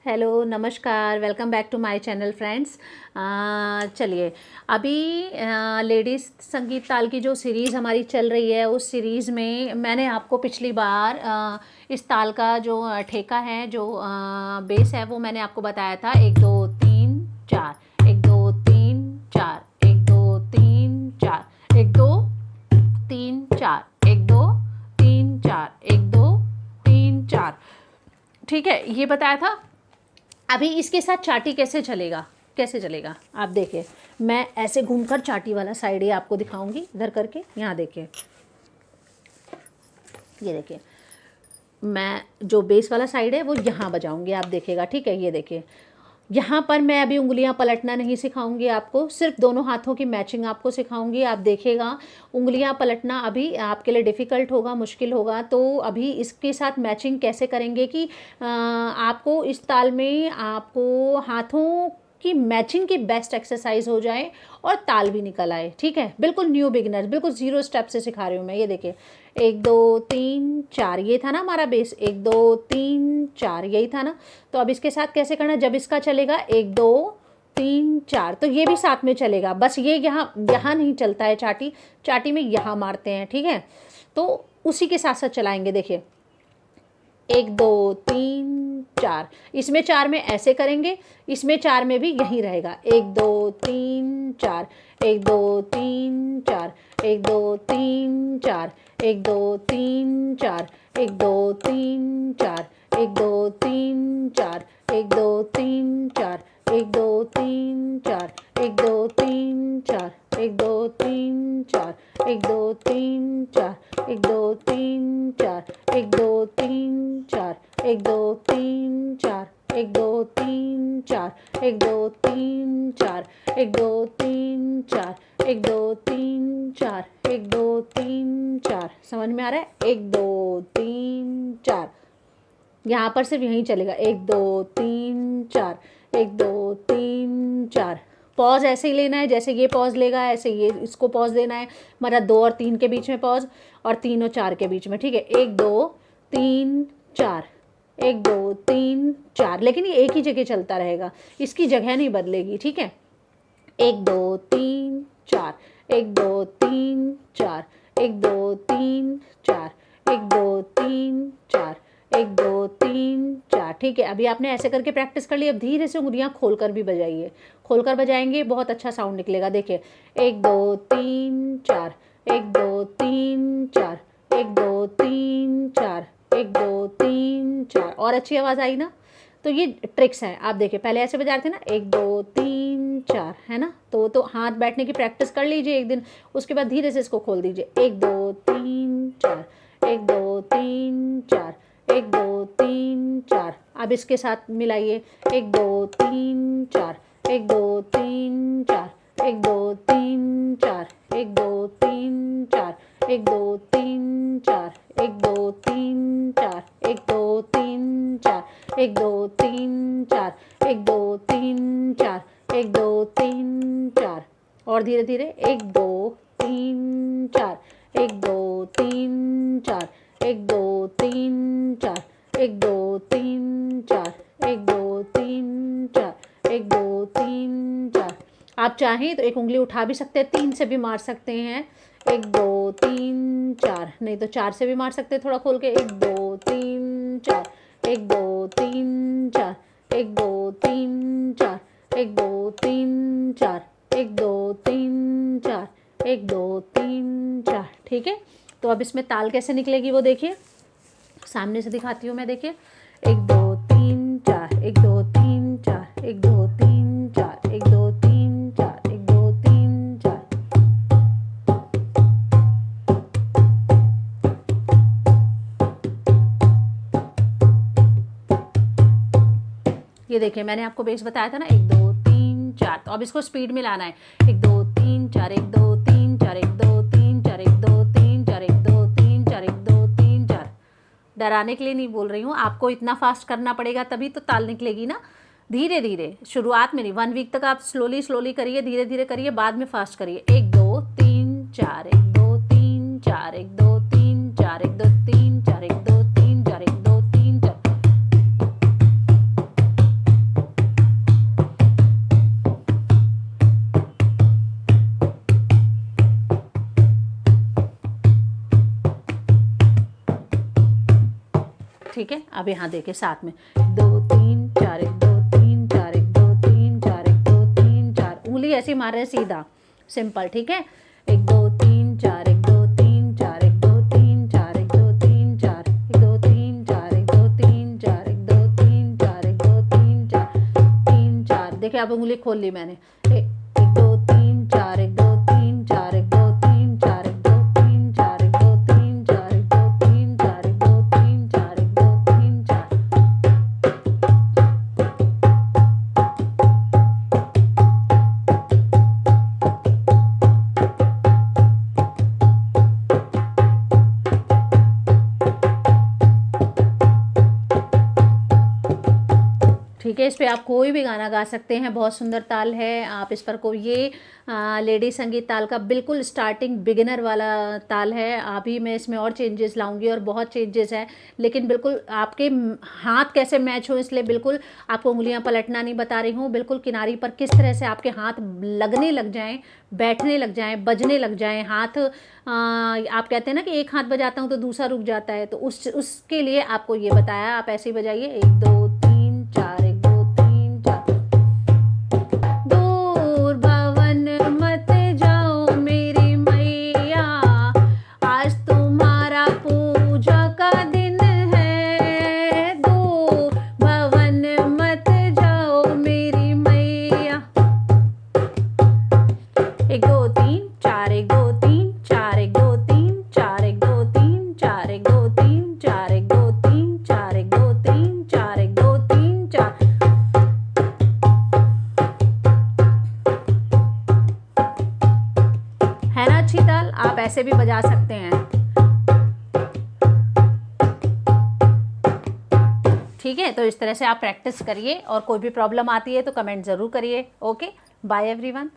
Hello, नमस्कार, welcome back to my channel friends. चलिए, अभी लेडीज़ संगीत ताल की जो सीरीज़ हमारी चल रही है, उस सीरीज़ में मैंने आपको पिछली बार इस ताल का जो ठेका है, जो बेस है, वो मैंने आपको बताया था। 1 2 3 4, 1 2 3 4, 1 2 3 4, 1 2 3 4, 1 2 3 4, 1 2 3 4। ठीक है, ये बताया था। अभी इसके साथ चाटी कैसे चलेगा, कैसे चलेगा आप देखिए। मैं ऐसे घूमकर चाटी वाला साइड ही आपको दिखाऊंगी, इधर करके। यहाँ देखिए, ये देखिए, मैं जो बेस वाला साइड है वो यहाँ बजाऊंगी, आप देखिएगा। ठीक है, ये देखिए, यहाँ पर मैं अभी उंगलियां पलटना नहीं सिखाऊंगी आपको, सिर्फ दोनों हाथों की मैचिंग आपको सिखाऊंगी। आप देखिएगा, उंगलियां पलटना अभी आपके लिए डिफ़िकल्ट होगा, मुश्किल होगा। तो अभी इसके साथ मैचिंग कैसे करेंगे कि आपको इस ताल में आपको हाथों की मैचिंग की बेस्ट एक्सरसाइज हो जाए और ताल भी निकल आए। ठीक है, बिल्कुल न्यू बिगिनर्स, बिल्कुल ज़ीरो स्टेप से सिखा रही हूँ मैं। ये देखिए, 1 2 3 4, ये था ना हमारा बेस। 1 2 3 4, यही था ना। तो अब इसके साथ कैसे करना, जब इसका चलेगा 1 2 3 4, तो ये भी साथ में चलेगा। बस ये यहाँ यहाँ नहीं चलता है चाटी, चाटी में यहाँ मारते हैं। ठीक है, तो उसी के साथ साथ चलाएंगे। देखिए, 1 2 3 4, इसमें 4 में ऐसे करेंगे, इसमें 4 में भी यही रहेगा। 1 2 3 4, 1 2 3 4, 1 2 3 4, 1 2 3 4, 1 2 3 4, 1 2 3 4, 1 2 3 4, 1 2 3 4, 1 2 3 4, 1 2 3 4, 1 2 3 4, 1 2 3 4, 1 2 3 4, 1 2 3 4, 1 2 3 4, 1 2 3 4, 1 2 3 4, 1 2 3 4, 1 2 3 4। समझ में आ रहा है? 1 2 3 4, यहाँ पर सिर्फ यहीं चलेगा। 1 2 3 4, 1 2 3 4। पॉज ऐसे ही लेना है, जैसे ये पॉज लेगा, ऐसे ये इसको पॉज देना है। मतलब 2 और 3 के बीच में पॉज, और 3 और 4 के बीच में। ठीक है, 1 2 3 4, 1 2 3 4, लेकिन ये एक ही जगह चलता रहेगा, इसकी जगह नहीं बदलेगी। ठीक है, 1 2 3 4, 1 2 3 4, 1 2 3 4, 1 2 3 4, 1 2 3 4। ठीक है, अभी आपने ऐसे करके प्रैक्टिस कर ली। अब धीरे से उंगलियां खोलकर भी बजाइए, खोलकर बजाएंगे बहुत अच्छा साउंड निकलेगा। देखिए, 1 2 3 4, 1 2 3 4, 1 2 3 4, 1 2 3 4। और अच्छी आवाज़ आई ना? तो ये ट्रिक्स हैं। आप देखिए, पहले ऐसे बजा रहे थे ना, 1 2 3 4, है ना? तो हाथ बैठने की प्रैक्टिस कर लीजिए एक दिन, उसके बाद धीरे से इसको खोल दीजिए। 1 2 3 4, 1 2 3 4, 1 2 3 4। अब इसके साथ मिलाइए। 1 2 3 4, 1 2 3 4, 1 2 3 4, 1 2 3 4, 1 2 3 4, 1 2 3 4, 1 2 3 4, 1 2 3 4, 1 2 3 4, 1 2 3 4। और धीरे धीरे, 1 2 3 4, 1 2 3 4, 1 2 3 4, 1 2 3 4, 1 2 3 4, 1 2 3 4। आप चाहें तो एक उंगली उठा भी सकते हैं, 3 से भी मार सकते हैं। 1 2 3 4, नहीं तो 4 से भी मार सकते हैं थोड़ा खोल के। 1 2 3 4, 1 2 3 4, 1 2 3 4, 1 2 3 4, 1 2 3 4, 1 2 3 4। ठीक है, तो अब इसमें ताल कैसे निकलेगी वो देखिए, सामने से दिखाती हूँ मैं। देखिए, 1 2 3 4, 1 2 3 4, 1 2 3 4, 1 2 3 4, 1 2 3 4। ये देखिए, मैंने आपको बेस बताया था ना, 1 2 3 4। तो अब इसको स्पीड में लाना है। 1 2 3 4, 1 2 3 4, 1 2 3 4, 1 2 3 4, 1 2 3 4, 1 2 3 4। डराने के लिए नहीं बोल रही हूँ, आपको इतना फास्ट करना पड़ेगा तभी तो ताल निकलेगी ना। धीरे धीरे, शुरुआत में नहीं, 1 वीक तक आप स्लोली स्लोली करिए, धीरे धीरे करिए, बाद में फास्ट करिए। 1 2 3 4, 1 2 3 4, 1 2 3 4, 1 2 3 4, 1 2 3 4, 1 2 3 4। अब यहाँ देखिए साथ में 2 3 4 1 2 3 4 1 2 3 4 1 2 3 4, उंगली ऐसी मार रहे हैं सीधा, सिंपल, ठीक है। 1 2 3 4 1 2 3 4 1 2 3 4 1 2 3 4 1 2 3 4 1 2 3 4 1 2 3 4 1 2 3 4 3 4, देखिए अब उंगली खोल ली मैंने। 1 2 3 4 1 2 3 4 1 2 3 4 1 2 3 4 1 2 3 4 1 2 3 4 1 2 3 4 1 2 3 4। ठीक है, इस पे आप कोई भी गाना गा सकते हैं, बहुत सुंदर ताल है। आप इस पर को ये लेडी संगीत ताल का बिल्कुल स्टार्टिंग बिगिनर वाला ताल है। अभी मैं इसमें और चेंजेस लाऊंगी और बहुत चेंजेस है, लेकिन बिल्कुल आपके हाथ कैसे मैच हो इसलिए बिल्कुल आपको उंगलियां पलटना नहीं बता रही हूँ। बिल्कुल किनारी पर किस तरह से आपके हाथ लगने लग जाएं, बैठने लग जाएं, बजने लग जाएं हाथ। आप कहते हैं ना कि एक हाथ बजाता हूँ तो दूसरा रुक जाता है, तो उसके लिए आपको ये बताया। आप ऐसे ही बजाइए 1 2 3 4 1 2 3 4। दूर भवन मत जाओ मेरी मैया, आज तुम्हारा पूजा का दिन है। दूर भवन मत जाओ मेरी मैया। 1 2 3 4 1 2 3 4 1 2 3 4 1 2 3 4 1 2 3 4 1 2 3 4 1 2 3 4 1 2 3 4। है ना अच्छी ताल? आप ऐसे भी बजा सकते हैं, ठीक है। तो इस तरह से आप प्रैक्टिस करिए और कोई भी प्रॉब्लम आती है तो कमेंट ज़रूर करिए। Okay, bye everyone.